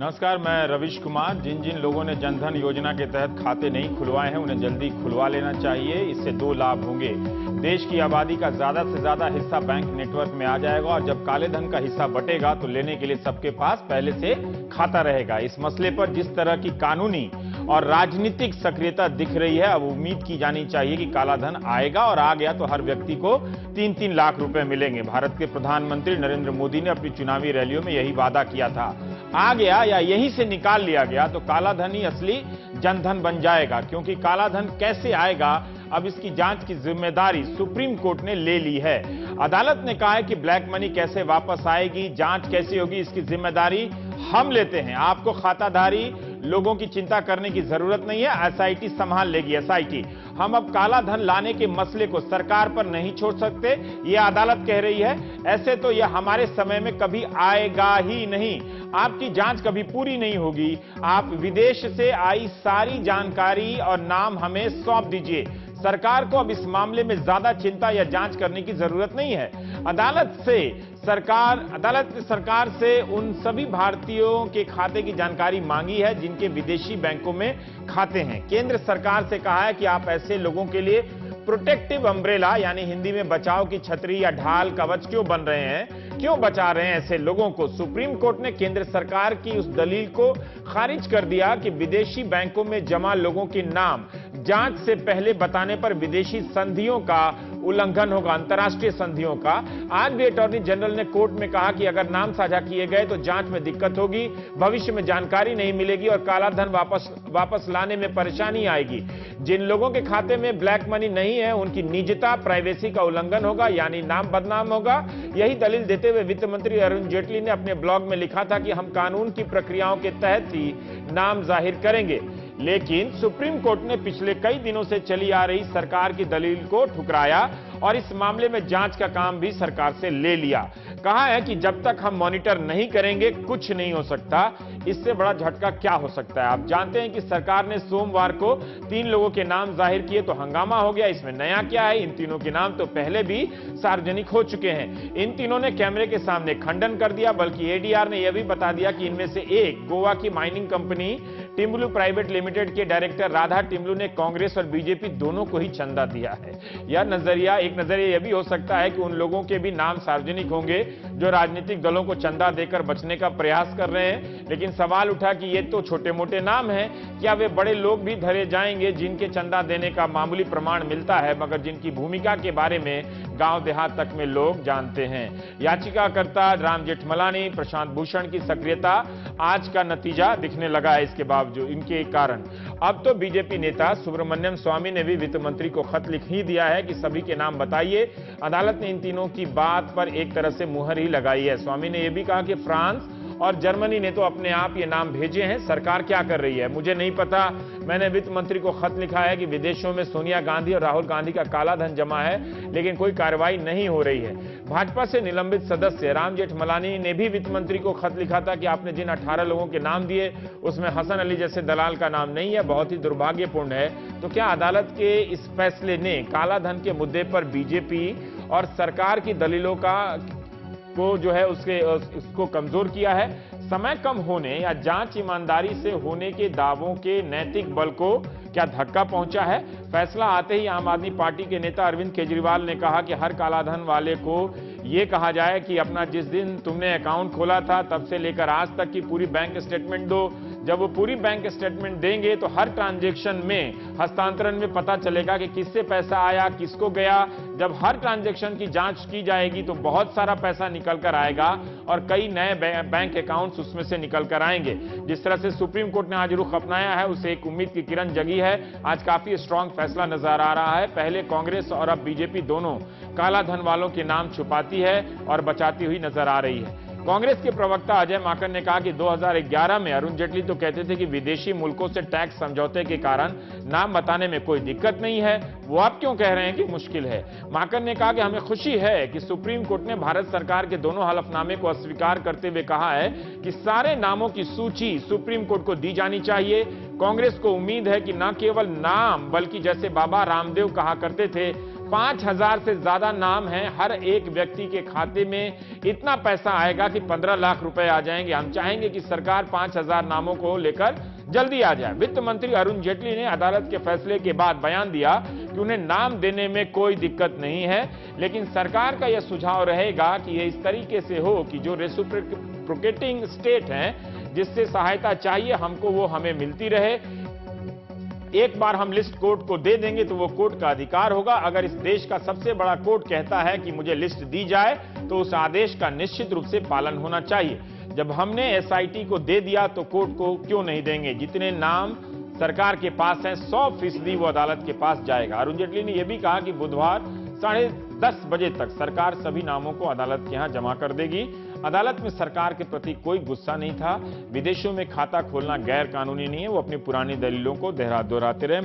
नमस्कार, मैं रविश कुमार। जिन जिन लोगों ने जनधन योजना के तहत खाते नहीं खुलवाए हैं उन्हें जल्दी खुलवा लेना चाहिए। इससे दो लाभ होंगे। देश की आबादी का ज्यादा से ज्यादा हिस्सा बैंक नेटवर्क में आ जाएगा और जब काले धन का हिस्सा बटेगा तो लेने के लिए सबके पास पहले से खाता रहेगा। इस मसले पर जिस तरह की कानूनी और राजनीतिक सक्रियता दिख रही है, अब उम्मीद की जानी चाहिए कि काला धन आएगा और आ गया तो हर व्यक्ति को 3-3 लाख रुपए मिलेंगे। भारत के प्रधानमंत्री नरेंद्र मोदी ने अपनी चुनावी रैलियों में यही वादा किया था। आ गया या यहीं से निकाल लिया गया तो काला धन ही असली जनधन बन जाएगा। क्योंकि काला धन कैसे आएगा, अब इसकी जांच की जिम्मेदारी सुप्रीम कोर्ट ने ले ली है। अदालत ने कहा है कि ब्लैक मनी कैसे वापस आएगी, जांच कैसे होगी, इसकी जिम्मेदारी हम लेते हैं। आपको खाताधारी लोगों की चिंता करने की जरूरत नहीं है, एसआईटी संभाल लेगी। एसआईटी हम अब काला धन लाने के मसले को सरकार पर नहीं छोड़ सकते, यह अदालत कह रही है। ऐसे तो यह हमारे समय में कभी आएगा ही नहीं। आपकी जांच कभी पूरी नहीं होगी। आप विदेश से आई सारी जानकारी और नाम हमें सौंप दीजिए। सरकार को अब इस मामले में ज्यादा चिंता या जांच करने की जरूरत नहीं है। अदालत ने सरकार से उन सभी भारतीयों के खाते की जानकारी मांगी है जिनके विदेशी बैंकों में खाते हैं। केंद्र सरकार से कहा है कि आप ऐसे लोगों के लिए प्रोटेक्टिव अम्ब्रेला यानी हिंदी में बचाव की छतरी या ढाल कवच क्यों बन रहे हैं, क्यों बचा रहे हैं ऐसे लोगों को। सुप्रीम कोर्ट ने केंद्र सरकार की उस दलील को खारिज कर दिया कि विदेशी बैंकों में जमा लोगों के नाम जांच से पहले बताने पर विदेशी संधियों का उल्लंघन होगा, अंतर्राष्ट्रीय संधियों का। आज भी अटॉर्नी जनरल ने कोर्ट में कहा कि अगर नाम साझा किए गए तो जांच में दिक्कत होगी, भविष्य में जानकारी नहीं मिलेगी और काला धन वापस लाने में परेशानी आएगी। जिन लोगों के खाते में ब्लैक मनी नहीं है उनकी निजता, प्राइवेसी का उल्लंघन होगा, यानी नाम बदनाम होगा। यही दलील देते हुए वित्त मंत्री अरुण जेटली ने अपने ब्लॉग में लिखा था कि हम कानून की प्रक्रियाओं के तहत ही नाम जाहिर करेंगे। लेकिन सुप्रीम कोर्ट ने पिछले कई दिनों से चली आ रही सरकार की दलील को ठुकराया और इस मामले में जांच का काम भी सरकार से ले लिया। कहा है कि जब तक हम मॉनिटर नहीं करेंगे कुछ नहीं हो सकता। इससे बड़ा झटका क्या हो सकता है। आप जानते हैं कि सरकार ने सोमवार को 3 लोगों के नाम जाहिर किए तो हंगामा हो गया। इसमें नया क्या है, इन तीनों के नाम तो पहले भी सार्वजनिक हो चुके हैं। इन तीनों ने कैमरे के सामने खंडन कर दिया, बल्कि एडीआर ने यह भी बता दिया कि इनमें से एक गोवा की mining company Timblo private limited के डायरेक्टर राधा टिम्बलू ने कांग्रेस और बीजेपी दोनों को ही चंदा दिया है। एक नजरिया यह भी हो सकता है कि उन लोगों के भी नाम सार्वजनिक होंगे जो राजनीतिक दलों को चंदा देकर बचने का प्रयास कर रहे हैं। लेकिन सवाल उठा कि ये तो छोटे मोटे नाम हैं, क्या वे बड़े लोग भी धरे जाएंगे जिनके चंदा देने का मामूली प्रमाण मिलता है मगर जिनकी भूमिका के बारे में गांव देहात तक में लोग जानते हैं। याचिकाकर्ता राम जेठमलानी, प्रशांत भूषण की सक्रियता आज का नतीजा दिखने लगा है। इसके बावजूद इनके कारण अब तो बीजेपी नेता सुब्रमण्यम स्वामी ने भी वित्त मंत्री को खत लिख ही दिया है कि सभी के नाम बताइए। अदालत ने इन तीनों की बात पर एक तरह से मुहर ही लगाई है। स्वामी ने यह भी कहा कि फ्रांस और जर्मनी ने तो अपने आप ये नाम भेजे हैं, सरकार क्या कर रही है मुझे नहीं पता। मैंने वित्त मंत्री को खत लिखा है कि विदेशों में सोनिया गांधी और राहुल गांधी का काला धन जमा है लेकिन कोई कार्रवाई नहीं हो रही है। भाजपा से निलंबित सदस्य राम जेठमलानी ने भी वित्त मंत्री को खत लिखा था कि आपने जिन 18 लोगों के नाम दिए उसमें हसन अली जैसे दलाल का नाम नहीं है, बहुत ही दुर्भाग्यपूर्ण है। तो क्या अदालत के इस फैसले ने काला धन के मुद्दे पर बीजेपी और सरकार की दलीलों को जो है उसको कमजोर किया है? समय कम होने या जांच ईमानदारी से होने के दावों के नैतिक बल को क्या धक्का पहुंचा है? फैसला आते ही आम आदमी पार्टी के नेता अरविंद केजरीवाल ने कहा कि हर कालाधन वाले को यह कहा जाए कि अपना जिस दिन तुमने अकाउंट खोला था तब से लेकर आज तक की पूरी बैंक स्टेटमेंट दो। जब वो पूरी बैंक स्टेटमेंट देंगे तो हर ट्रांजैक्शन में, हस्तांतरण में पता चलेगा कि किससे पैसा आया, किसको गया। जब हर ट्रांजैक्शन की जांच की जाएगी तो बहुत सारा पैसा निकल कर आएगा और कई नए बैंक अकाउंट्स उसमें से निकल कर आएंगे। जिस तरह से सुप्रीम कोर्ट ने आज रुख अपनाया है उससे एक उम्मीद की किरण जगी है। आज काफी स्ट्रांग फैसला नजर आ रहा है। पहले कांग्रेस और अब बीजेपी दोनों काला धन वालों के नाम छुपाती है और बचाती हुई नजर आ रही है। कांग्रेस के प्रवक्ता अजय माकन ने कहा कि 2011 में अरुण जेटली तो कहते थे कि विदेशी मुल्कों से टैक्स समझौते के कारण नाम बताने में कोई दिक्कत नहीं है, वो आप क्यों कह रहे हैं कि मुश्किल है। माकन ने कहा कि हमें खुशी है कि सुप्रीम कोर्ट ने भारत सरकार के दोनों हलफनामे को अस्वीकार करते हुए कहा है कि सारे नामों की सूची सुप्रीम कोर्ट को दी जानी चाहिए। कांग्रेस को उम्मीद है कि न केवल नाम बल्कि जैसे बाबा रामदेव कहा करते थे 5,000 से ज्यादा नाम हैं, हर एक व्यक्ति के खाते में इतना पैसा आएगा कि 15 लाख रुपए आ जाएंगे। हम चाहेंगे कि सरकार 5,000 नामों को लेकर जल्दी आ जाए। वित्त मंत्री अरुण जेटली ने अदालत के फैसले के बाद बयान दिया कि उन्हें नाम देने में कोई दिक्कत नहीं है, लेकिन सरकार का यह सुझाव रहेगा कि यह इस तरीके से हो कि जो रेसिप्रोकेटिंग स्टेट हैं, जिससे सहायता चाहिए हमको, वो हमें मिलती रहे। एक बार हम लिस्ट कोर्ट को दे देंगे तो वो कोर्ट का अधिकार होगा। अगर इस देश का सबसे बड़ा कोर्ट कहता है कि मुझे लिस्ट दी जाए तो उस आदेश का निश्चित रूप से पालन होना चाहिए। जब हमने एसआईटी को दे दिया तो कोर्ट को क्यों नहीं देंगे? जितने नाम सरकार के पास हैं 100% वो अदालत के पास जाएगा। अरुण जेटली ने यह भी कहा कि बुधवार 10:30 बजे तक सरकार सभी नामों को अदालत के यहां जमा कर देगी। अदालत में सरकार के प्रति कोई गुस्सा नहीं था। विदेशों में खाता खोलना गैर कानूनी नहीं है, वो अपनी पुरानी दलीलों को दोहराते रहे।